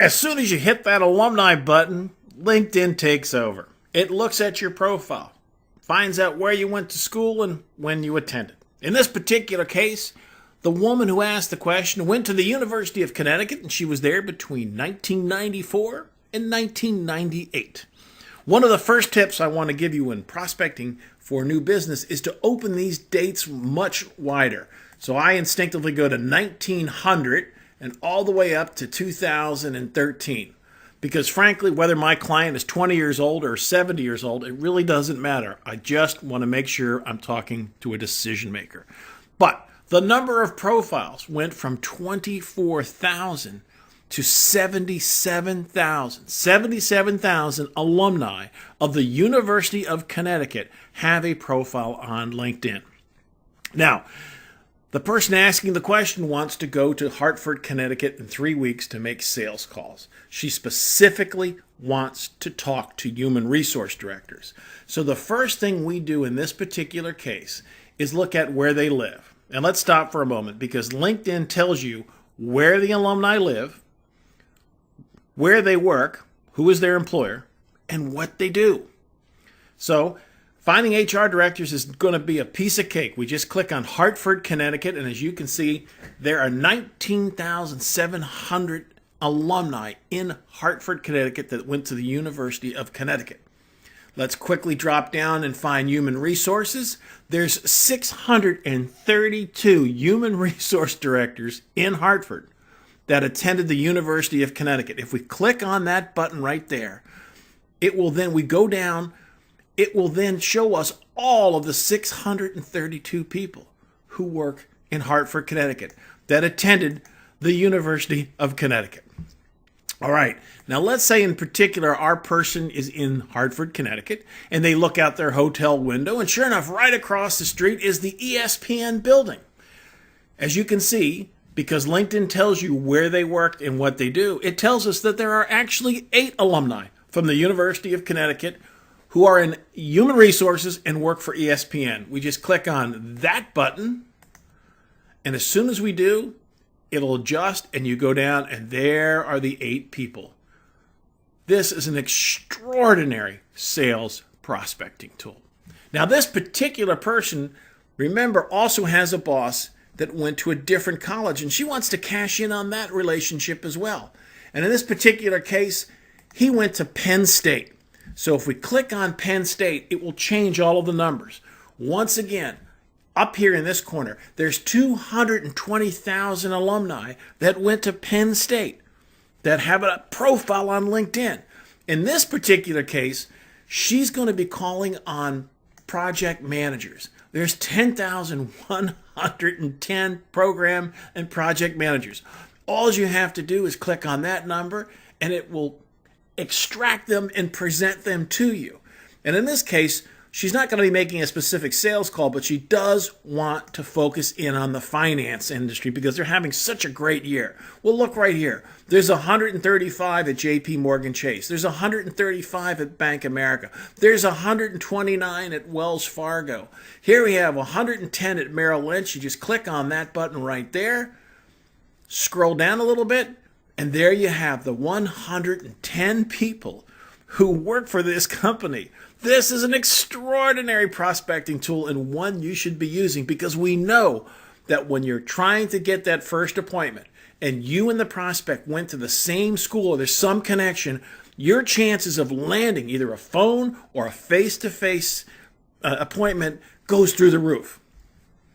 As soon as you hit that alumni button, LinkedIn takes over. It looks at your profile, finds out where you went to school and when you attended. In this particular case, the woman who asked the question went to the University of Connecticut, and she was there between 1994 and 1998. One of the first tips I want to give you in prospecting for new business is to open these dates much wider. So I instinctively go to 1900 and all the way up to 2013. Because frankly, whether my client is 20 years old or 70 years old, it really doesn't matter. I just want to make sure I'm talking to a decision maker. But the number of profiles went from 24,000 to 77,000. 77,000 alumni of the University of Connecticut have a profile on LinkedIn. Now, the person asking the question wants to go to Hartford, Connecticut in 3 weeks to make sales calls. She specifically wants to talk to human resource directors. So the first thing we do in this particular case is look at where they live. And let's stop for a moment, because LinkedIn tells you where the alumni live, where they work, who is their employer, and what they do. So finding HR directors is going to be a piece of cake. We just click on Hartford, Connecticut, and as you can see, there are 19,700 alumni in Hartford, Connecticut that went to the University of Connecticut. Let's quickly drop down and find human resources. There's 632 human resource directors in Hartford that attended the University of Connecticut. If we click on that button right there, it will then show us all of the 632 people who work in Hartford, Connecticut that attended the University of Connecticut. All right, now let's say in particular our person is in Hartford, Connecticut, and they look out their hotel window, and sure enough, right across the street is the ESPN building. As you can see, because LinkedIn tells you where they worked and what they do, it tells us that there are actually 8 alumni from the University of Connecticut who are in human resources and work for ESPN. We just click on that button, and as soon as we do, it'll adjust, and you go down, and there are the 8 people. This is an extraordinary sales prospecting tool. Now, this particular person, remember, also has a boss that went to a different college, and she wants to cash in on that relationship as well. And in this particular case, he went to Penn State. So if we click on Penn State, it will change all of the numbers. Once again, up here in this corner, there's 220,000 alumni that went to Penn State that have a profile on LinkedIn. In this particular case, she's going to be calling on project managers. There's 10,110 program and project managers. All you have to do is click on that number, and it will extract them and present them to you. And in this case, she's not going to be making a specific sales call, but she does want to focus in on the finance industry because they're having such a great year. Well, look right here. There's 135 at JP Morgan Chase. There's 135 at Bank America. There's 129 at Wells Fargo. Here we have 110 at Merrill Lynch. You just click on that button right there, scroll down a little bit, and there you have the 110 people who work for this company. This is an extraordinary prospecting tool, and one you should be using, because we know that when you're trying to get that first appointment and you and the prospect went to the same school or there's some connection, your chances of landing either a phone or a face-to-face appointment goes through the roof.